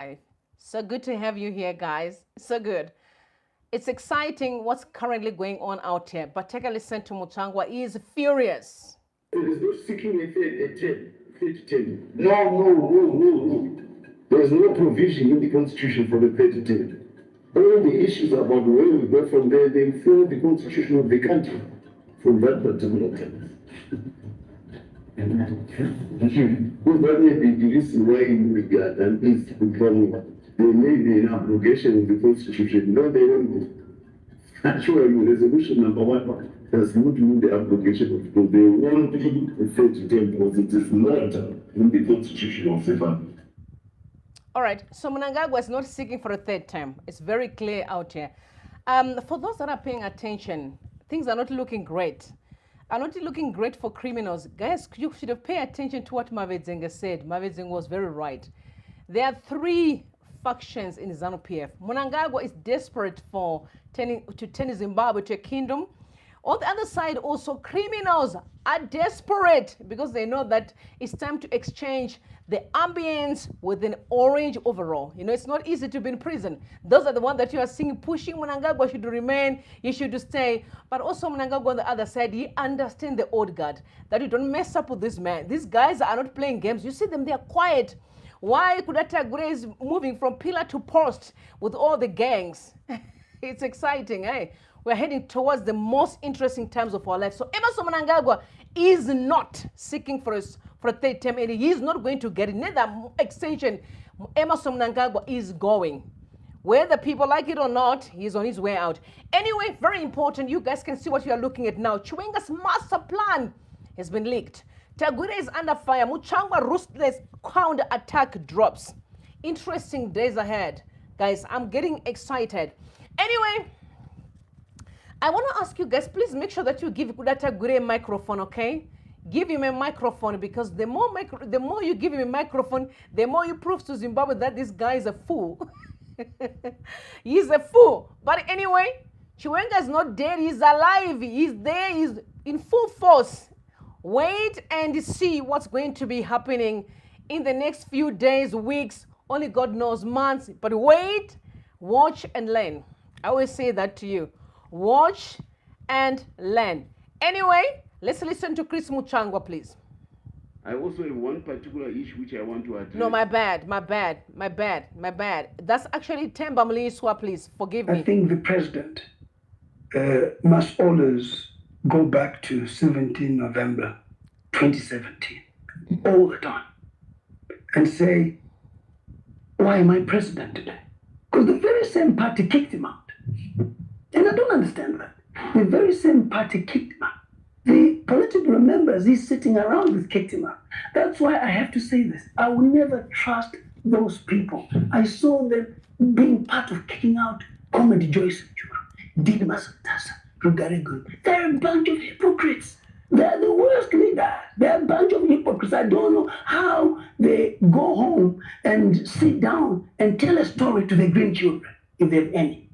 Hi. So good to have you here, guys. So good. It's exciting what's currently going on out here, but take a listen to Mutsvangwa. He is furious. There is no seeking a third term. No, no, no, no, no. There is no provision in the Constitution for the third term. All the issues about where we go from there, they fill the Constitution of the country from that particular time. Because that may be the reason why we got and is becoming there may be an abrogation of the Constitution. No, they don't. Actually, resolution number one does not mean the abrogation of because they want the third term because it is not in the Constitution of the family. All right, so Mnangagwa is not seeking for a third term. It's very clear out here. For those that are paying attention, things are not looking great. Are not looking great for criminals. Guys, you should have paid attention to what Mavedzenga said. Mavedzenga was very right. There are three factions in ZANU-PF. Mnangagwa is desperate for to turn Zimbabwe to a kingdom. On the other side, also criminals are desperate because they know that it's time to exchange the ambience with an orange overall. You know, it's not easy to be in prison. Those are the ones that you are seeing pushing Mnangagwa should remain, you should stay. But also Mnangagwa on the other side, he understands the old guard, that you don't mess up with this man. These guys are not playing games. You see them, they are quiet. Why could Tagwirei is moving from pillar to post with all the gangs? It's exciting, eh? We're heading towards the most interesting times of our life. So Emmerson Mnangagwa is not seeking for a third term, and he is not going to get it. Neither extension. Emmerson Mnangagwa is going. Whether people like it or not, he's on his way out. Anyway, very important. You guys can see what you are looking at now. Chiwenga's master plan has been leaked. Tagwirei is under fire. Mutsvangwa Ruthless counter attack drops. Interesting days ahead. Guys, I'm getting excited. Anyway, I want to ask you guys, please make sure that you give Tagwirei a microphone, okay? Give him a microphone because the more you give him a microphone, the more you prove to Zimbabwe that this guy is a fool. He's a fool. But anyway, Chiwenga is not dead. He's alive. He's there. He's in full force. Wait and see what's going to be happening in the next few days, weeks, only God knows, months. But wait, watch and learn. I always say that to you. Watch and learn. Anyway, let's listen to Chris Mutsvangwa, please. I also have one particular issue which I want to address. No, my bad. That's actually Themba Mliswa, please. Forgive me. I think the president must always go back to 17 November 2017 all the time and say, why am I president today? Because the very same party kicked him out. And I don't understand that. The very same party kicked him out. The political members he's sitting around with kicked him out. That's why I have to say this. I will never trust those people. I saw them being part of kicking out Comedy Joyce, Didmas Tasa, Rugaregun. They're a bunch of hypocrites. They're the worst leaders. They're a bunch of hypocrites. I don't know how they go home and sit down and tell a story to their grandchildren, if they have any.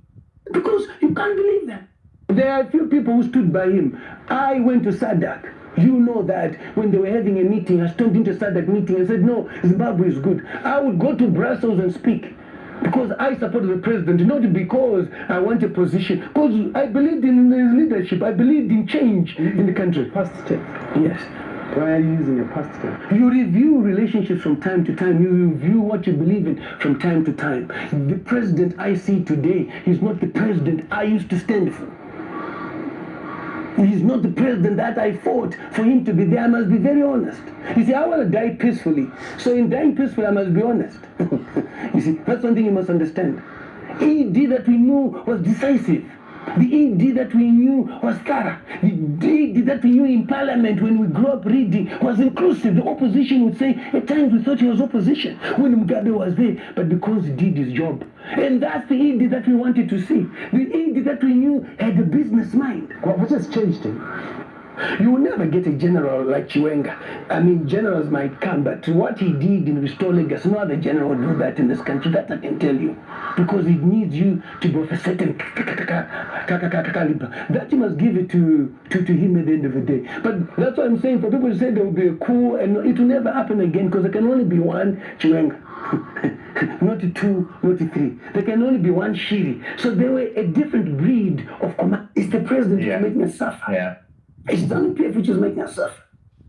Because you can't believe them. There are a few people who stood by him. I went to SADC. You know that when they were having a meeting, I stormed into SADC meeting and said, no, Zimbabwe is good. I would go to Brussels and speak because I supported the president, not because I want a position. Because I believed in his leadership. I believed in change in the country. Past tense. Yes. Why are you using a past tense? You review relationships from time to time. You review what you believe in from time to time. The president I see today is not the president I used to stand for. He's not the president that I fought for him to be there. I must be very honest. You see, I want to die peacefully. So in dying peacefully, I must be honest. You see, that's one thing you must understand. ED that we knew was decisive. The ED that we knew was thorough. The ED that we knew in parliament when we grew up reading was inclusive. The opposition would say, at times we thought he was opposition when Mugabe was there, but because he did his job. And that's the ED that we wanted to see. The ED that we knew had a business mind. What has changed him? You will never get a general like Chiwenga. I mean, generals might come, but what he did in Restore Legacy, no other general will do that in this country. That I can tell you. Because it needs you to be of a certain caliber. That you must give it to him at the end of the day. But that's what I'm saying. For people to say there will be a coup, and it will never happen again, because there can only be one Chiwenga. not two, not three. There can only be one Shiri. So they were a different breed of command. It's the president who's making us suffer. Yeah. It's the PF which is making us suffer.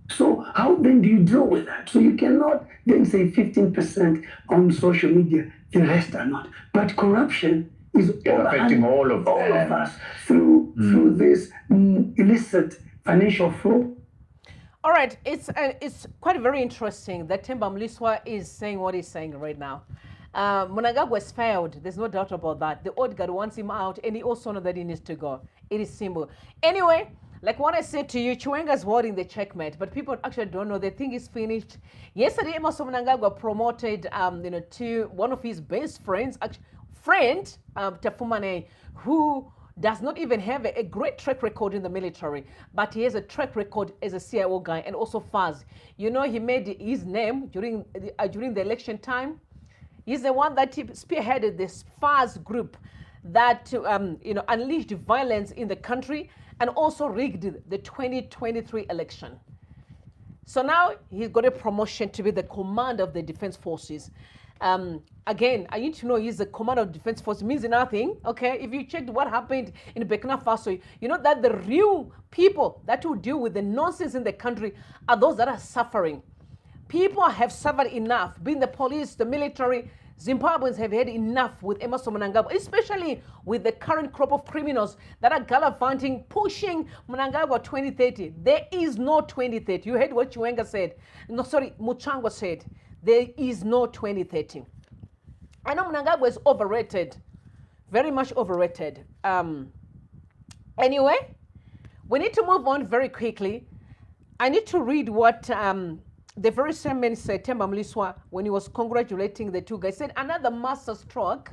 So how then do you deal with that? So you cannot then say 15% on social media, the rest are not. But corruption is affecting all of us through this illicit financial flow. All right, it's quite very interesting that Themba Mliswa is saying what he's saying right now. Mnangagwa has failed. There's no doubt about that. The old guard wants him out, and he also knows that he needs to go. It is simple. Anyway, like what I said to you, Chiwenga's holding the checkmate, but people actually don't know. They think it's finished. Yesterday, Emmerson Mnangagwa promoted, to one of his best friends, Tafumane, who does not even have a great track record in the military, but he has a track record as a CIO guy and also FAS. You know, he made his name during the election time. He's the one that spearheaded this FAS group that unleashed violence in the country and also rigged the 2023 election. So now he's got a promotion to be the commander of the defense forces. Again, I need to know he's the commander of defense force. It means nothing, okay? If you checked what happened in Burkina Faso, you know that the real people that will deal with the nonsense in the country are those that are suffering. People have suffered enough, being the police, the military. Zimbabweans have had enough with Emmerson Mnangagwa, especially with the current crop of criminals that are gallivanting, pushing Mnangagwa 2030. There is no 2030. You heard what Chiwenga said. No, sorry, Mutsvangwa said. There is no 2030. I know Mnangagwa is overrated, very much overrated. Anyway, we need to move on very quickly. I need to read what the very same man said, Themba Mliswa, when he was congratulating the two guys. Said, another master stroke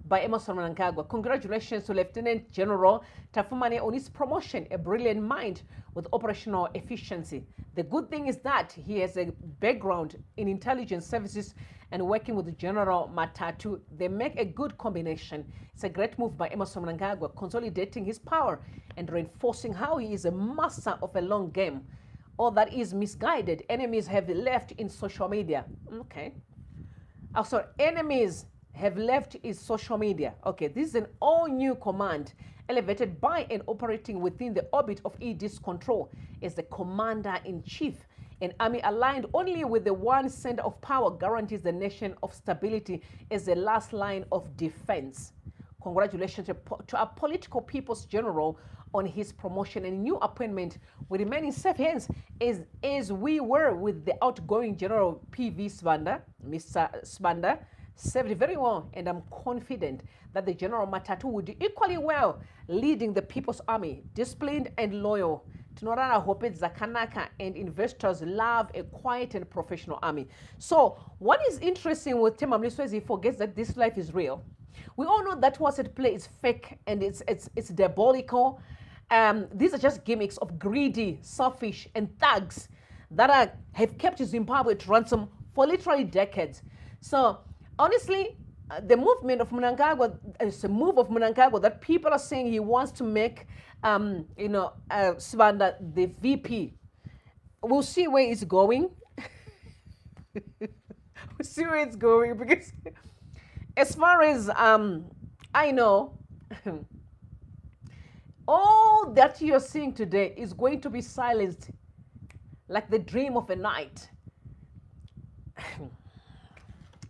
by Emmerson Mnangagwa. Congratulations to Lieutenant General Tafumane on his promotion, a brilliant mind with operational efficiency. The good thing is that he has a background in intelligence services and working with General Matatu. They make a good combination. It's a great move by Emmerson Mnangagwa, consolidating his power and reinforcing how he is a master of a long game. All that is misguided. Enemies have left in social media. Okay. Also, enemies have left is social media. Okay, this is an all-new command elevated by and operating within the orbit of ED's control as the commander-in-chief. An army aligned only with the one center of power guarantees the nation of stability as the last line of defense. Congratulations to our political people's general on his promotion and new appointment. We remain in safe hands as we were with the outgoing General P.V. Sibanda, Mr. Sibanda, served very well, and I'm confident that the General Matatu will do equally well, leading the People's Army, disciplined and loyal. Tunorana Hopet Zakanaka, and investors love a quiet and professional army. So what is interesting with Themba Mliswa is he forgets that this life is real. We all know that what's at play is fake and it's diabolical. These are just gimmicks of greedy, selfish, and thugs that have kept Zimbabwe at ransom for literally decades. So honestly, the movement of Mnangagwa is a move of Mnangagwa that people are saying he wants to make, Sibanda the VP. We'll see where it's going. We'll see where it's going because as far as I know, all that you're seeing today is going to be silenced like the dream of a night.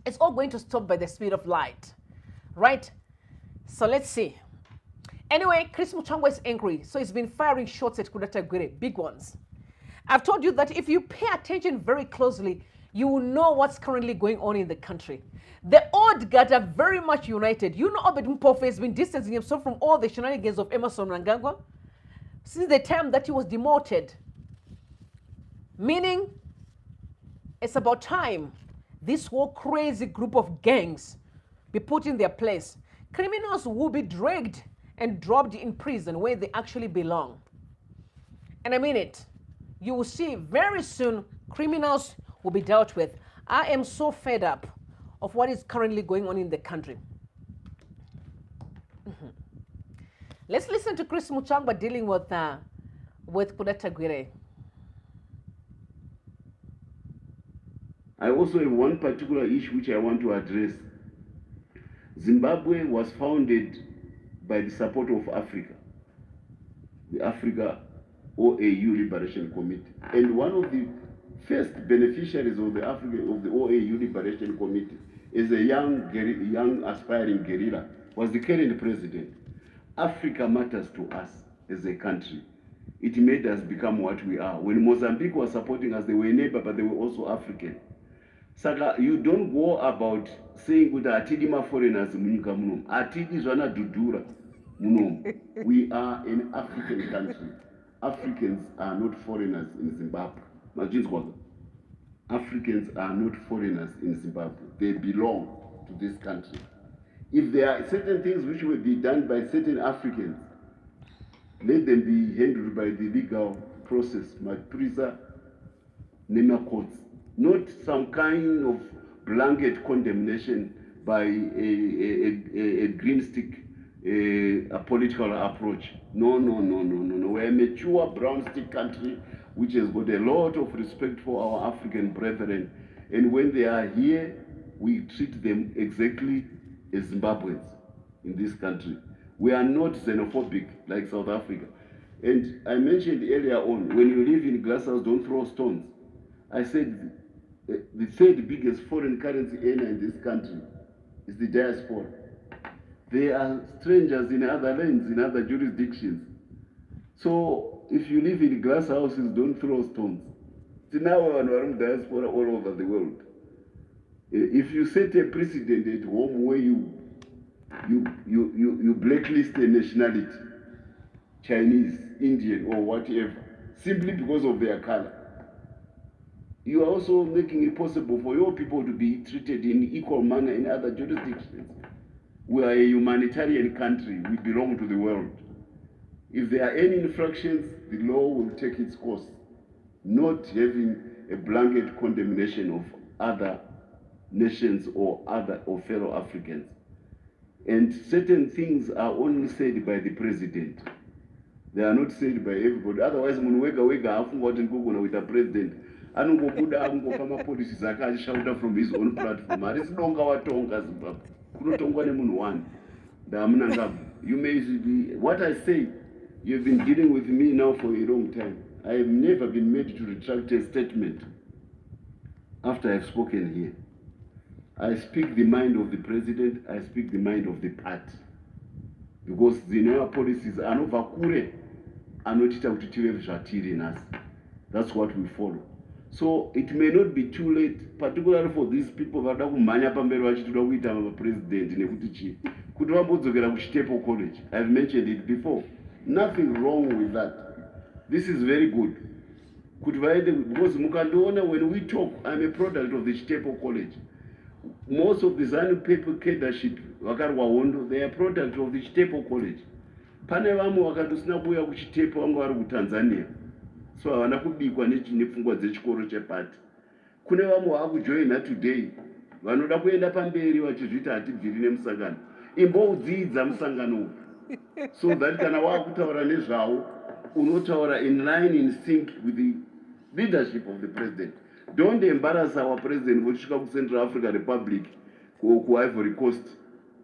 It's all going to stop by the speed of light, right? So let's see. Anyway, Chris Mutsvangwa is angry, so he's been firing shots at Tagwirei, big ones. I've told you that if you pay attention very closely, you will know what's currently going on in the country. The old guard are very much united. You know, Obed Mpofe has been distancing himself from all the shenanigans of Emmerson Mnangagwa since the time that he was demoted. Meaning, it's about time this whole crazy group of gangs be put in their place. Criminals will be dragged and dropped in prison where they actually belong. And I mean it. You will see very soon criminals will be dealt with. I am so fed up of what is currently going on in the country. Let's listen to Chris Mutsvangwa dealing with Tagwirei. I also have one particular issue which I want to address. Zimbabwe was founded by the support of Africa, the Africa OAU Liberation Committee. And one of the first beneficiaries of the OAU Liberation Committee is a young aspiring guerrilla, was the current president. Africa matters to us as a country. It made us become what we are. When Mozambique was supporting us, they were a neighbor, but they were also African. Saka, you don't go about saying that atidi ma foreigners munyika munomu. Atidi zwana dudura munomu. We are an African country. Africans are not foreigners in Zimbabwe. Africans are not foreigners in Zimbabwe. They belong to this country. If there are certain things which will be done by certain Africans, let them be handled by the legal process, Maprisa, Nema courts. Not some kind of blanket condemnation by a green stick, a political approach. No. We're a mature brown stick country which has got a lot of respect for our African brethren. And when they are here, we treat them exactly as Zimbabweans in this country. We are not xenophobic like South Africa. And I mentioned earlier on, when you live in glass house, don't throw stones. I said the third biggest foreign currency earner in this country is the diaspora. They are strangers in other lands, in other jurisdictions. So if you live in glass houses, don't throw stones. Now we're diaspora all over the world. If you set a precedent at home where you blacklist a nationality, Chinese, Indian, or whatever, simply because of their color, you are also making it possible for your people to be treated in equal manner in other jurisdictions. We are a humanitarian country. We belong to the world. If there are any infractions, the law will take its course, not having a blanket condemnation of other nations or fellow Africans. And certain things are only said by the president. They are not said by everybody. Otherwise, wega afunga kuti ngogona kuita president. Anongobuda angopa mapolicies akashauta from his own platform. Arisinonga watonga Zimbabwe. Kunotongwa nemunhu one. You may be, what I say, you've been dealing with me now for a long time. I have never been made to retract a statement after I've spoken here. I speak the mind of the president, I speak the mind of the party. Because the new policies are not vakure, are not tive. That's what we follow. So it may not be too late, particularly for these people that are kumanya pamberi vachitoda kuita president nekuti chi kuti vambodzokera kuchitepo college. I've mentioned it before. Nothing wrong with that. This is very good. Because mukandiona, when we talk, I'm a product of the Chitepo College. Most of the ZANU people cadreship vakarwa hondo, they are product of the Chitepo College. Pane vamwe vakatosina kuuya kuchitepo vamwe vari kuTanzania. So havana kubikwa nepfungwa dzechikoro chepati. Kune vamwe vakujoina today vanoda kuenda pamberi vachizvita hatibviri nemusangano. Imboudzidza musangano uyu. So that kana wakutaura nezvavo unotaura in line, in sync with the leadership of the president. Don't embarrass our president vochisvika kuCentral African Republic kuIvory Coast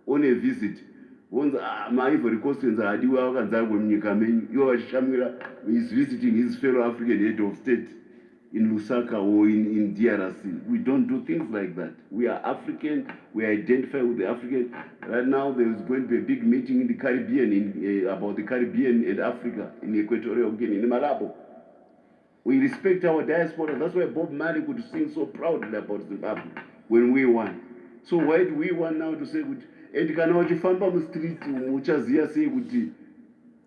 on a visit. MaIvory Coastans hadiwa vakanzarwa munyika menyu. Ivo vachishamira is visiting his fellow African head of state in Lusaka or in DRC. We don't do things like that. We are African. We identify with the African. Right now, there is going to be a big meeting in the Caribbean about the Caribbean and Africa in Equatorial Guinea, in Malabo. We respect our diaspora. That's why Bob Marley could sing so proudly about Zimbabwe when we won. So why do we want now to say, and kana uchifamba mustreet uchaziya sei kuti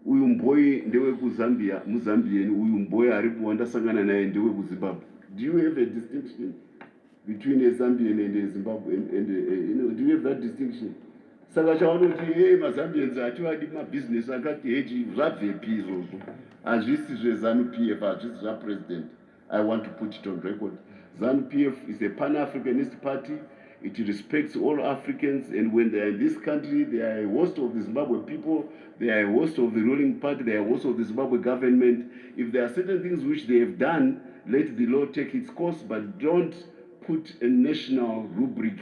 uyu mboi ndewe kuZambia, Mozambian, uyu mboi ari kuwandasangana naye ndewe kuZimbabwe? Do you have a distinction between a Zambian and a Zimbabwean? Do you have that distinction? Saka chavanoti maZambians hativadi mabusiness akati hechi zvabvepi izvozvo? Hazvisi zveZANU-PF, hazvisi zvapresident. I want to put it on record. ZANU-PF is a Pan-Africanist party. It respects all Africans, and when they are in this country, they are a host of the Zimbabwe people, they are a host of the ruling party, they are a host of the Zimbabwe government. If there are certain things which they have done, let the law take its course, but don't put a national rubric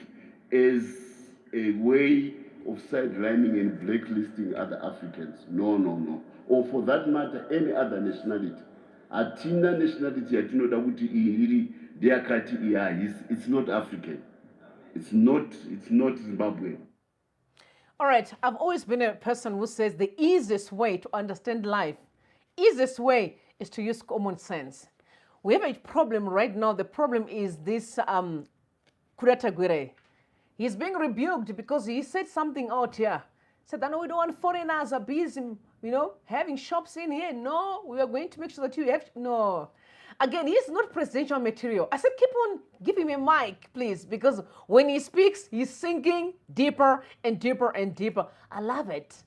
as a way of sidelining and blacklisting other Africans. No, no, no. Or for that matter, any other nationality. Atina nationality yatinoda kuti iri ndeyakati it's not African. It's not Zimbabwean. All right, I've always been a person who says the easiest way to understand life, easiest way is to use common sense. We have a problem right now. The problem is this Tagwirei. He's being rebuked because he said something out here. Said, I know we don't want foreigners are busy, having shops in here. No, we are going to make sure that you have, no. Again, he's not presidential material. I said, keep on giving him a mic, please, because when he speaks, he's sinking deeper and deeper and deeper. I love it.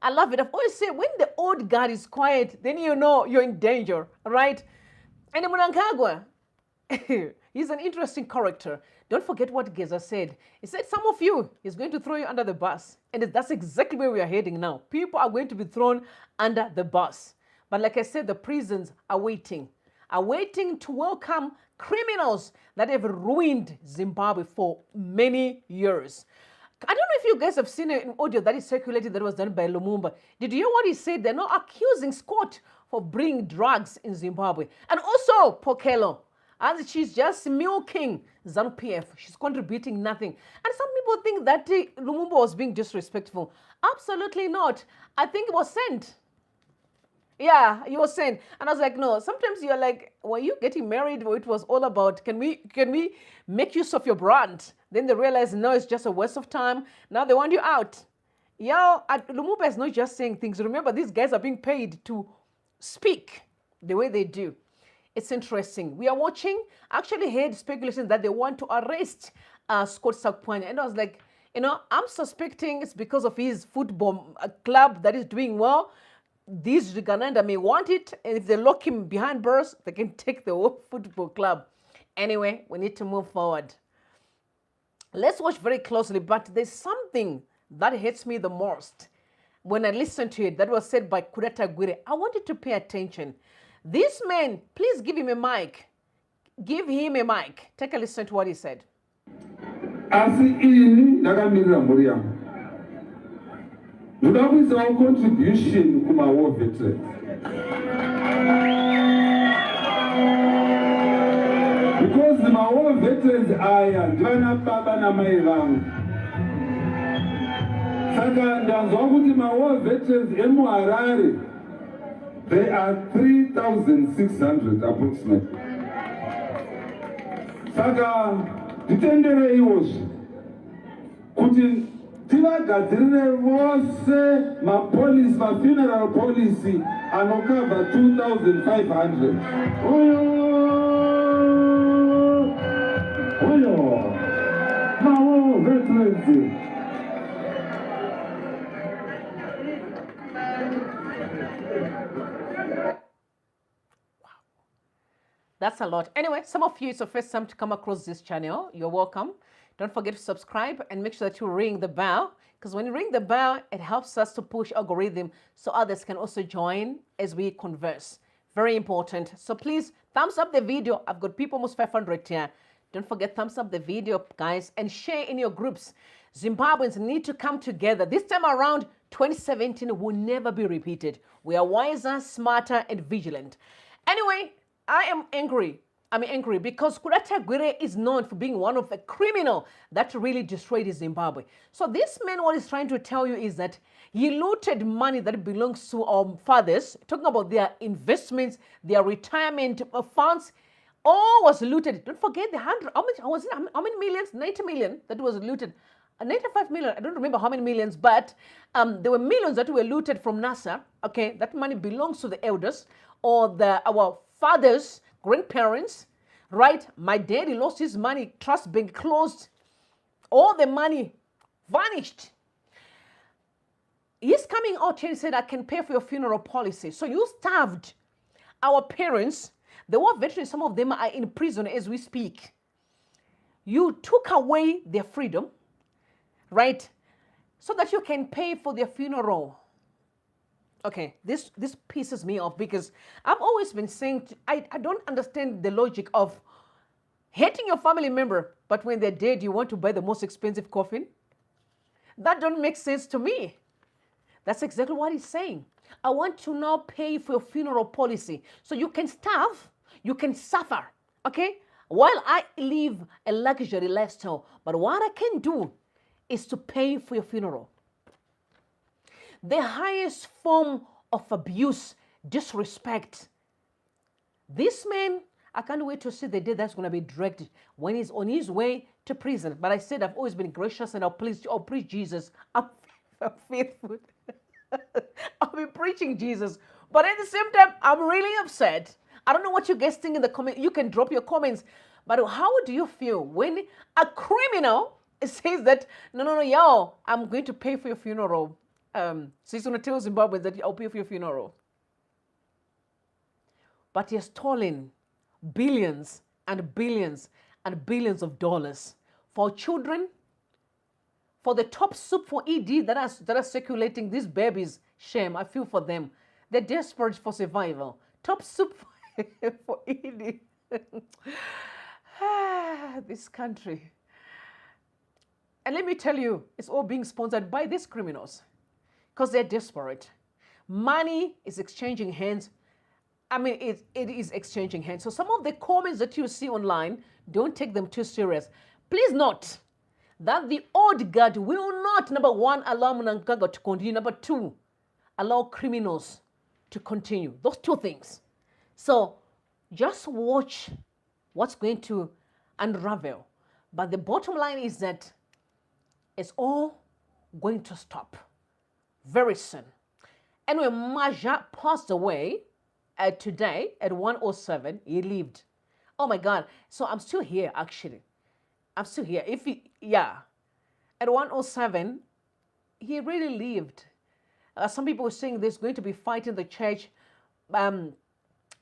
I love it. I've always said, when the old guard is quiet, then you know you're in danger, right? And Mutsvangwa, he's an interesting character. Don't forget what Geza said. He said, some of you, he's going to throw you under the bus. And that's exactly where we are heading now. People are going to be thrown under the bus. But like I said, the prisons are waiting to welcome criminals that have ruined Zimbabwe for many years. I don't know if you guys have seen an audio that is circulating that was done by Lumumba. Did you hear what he said? They're not accusing Scott for bringing drugs in Zimbabwe. And also Pokelo, as she's just milking ZANU-PF. She's contributing nothing. And some people think that Lumumba was being disrespectful. Absolutely not. I think it was sent. Yeah, you were saying, and I was like, no. Sometimes you're like, were you getting married? It was all about, can we make use of your brand? Then they realize, no, it's just a waste of time. Now they want you out. Yeah, Lumumba is not just saying things. Remember, these guys are being paid to speak the way they do. It's interesting. We are watching. I actually heard speculation that they want to arrest Scott Sakpanya, and I was like, I'm suspecting it's because of his football club that is doing well. These Uganda may want it, and if they lock him behind bars, they can take the whole football club. Anyway, we need to move forward. Let's watch very closely, but there's something that hits me the most when I listen to it that was said by Tagwirei. I want you to pay attention. This man, please give him a mic. Give him a mic. Take a listen to what he said. Ndoda kuisawo contribution kuma-war veterans. Because ma-war veterans aya ndivana baba namai vangu. Saka ndanzwa kuti ma-war veterans emuHarare, they are 3,600 approximately. Saka nditenderei izvozvi kuti tivagadzirire vose mapolisi, mafuneral policy anokava 2,500. Oyo, mawo veterans. That's a lot. Anyway, some of you, it's your first time to come across this channel. You're welcome. Don't forget to subscribe and make sure that you ring the bell, because when you ring the bell, it helps us to push algorithm so others can also join as we converse. Very important. So please, thumbs up the video. I've got people almost 500 here. Don't forget, thumbs up the video, guys, and share in your groups. Zimbabweans need to come together. This time around, 2017 will never be repeated. We are wiser, smarter, and vigilant. Anyway, I am angry. I'm angry because Tagwirei is known for being one of the criminal that really destroyed Zimbabwe. So this man, what he's trying to tell you is that he looted money that belongs to our fathers, talking about their investments, their retirement funds, all was looted. Don't forget the 100, how many millions? 90 million that was looted. 95 million, I don't remember how many millions, but there were millions that were looted from NASA. Okay, that money belongs to the elders or our fathers, grandparents, right? My daddy lost his money, trust bank closed, all the money vanished. He's coming out here and said, I can pay for your funeral policy. So you starved our parents. The war veterans, some of them are in prison as we speak. You took away their freedom, right? So that you can pay for their funeral. Okay, this pisses me off because I've always been saying, I don't understand the logic of hating your family member, but when they're dead, you want to buy the most expensive coffin? That don't make sense to me. That's exactly what he's saying. I want to now pay for your funeral policy so you can starve, you can suffer, okay? While I live a luxury lifestyle, but what I can do is to pay for your funeral. The highest form of abuse, disrespect. This man, I can't wait to see the day that's going to be dragged when he's on his way to prison. But I said I've always been gracious and I'll preach Jesus. I'm faithful. I'll be preaching Jesus. But at the same time, I'm really upset. I don't know what you guys think in the comment. You can drop your comments. But how do you feel when a criminal says that, no, yo, I'm going to pay for your funeral. So he's going to tell Zimbabwe that I'll pay for your funeral. But he has stolen billions and billions and billions of dollars for children, for the top soup for ED that are circulating these babies. Shame, I feel for them. They're desperate for survival. Top soup for ED. This country. And let me tell you, it's all being sponsored by these criminals because they're desperate. Money is exchanging hands. I mean, it is exchanging hands. So some of the comments that you see online, don't take them too serious. Please note that the old guard will not, number one, allow Mnangagwa to continue. Number two, allow criminals to continue. Those two things. So just watch what's going to unravel. But the bottom line is that it's all going to stop very soon. Anyway, Maja passed away today at 1:07. He lived. Oh my God. So I'm still here, actually. I'm still here. At 1:07, he really lived. Some people were saying there's going to be fight in the church.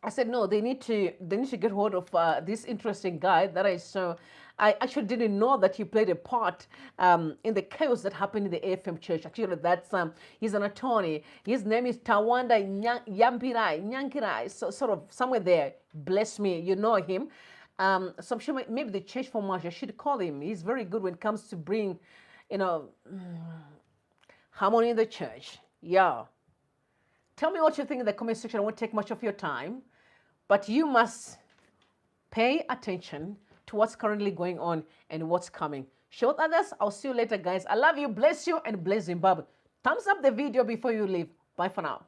I said, no, they need to get hold of this interesting guy that I saw. I actually didn't know that he played a part in the chaos that happened in the AFM church. Actually, that's he's an attorney. His name is Tawanda Nyankirai. So sort of somewhere there. Bless me, you know him. So I'm sure maybe the church for Maja should call him. He's very good when it comes to bring, harmony in the church. Yeah. Tell me what you think in the comment section. I won't take much of your time. But you must pay attention to what's currently going on and what's coming. Share with others. I'll see you later, guys. I love you. Bless you and bless Zimbabwe. Thumbs up the video before you leave. Bye for now.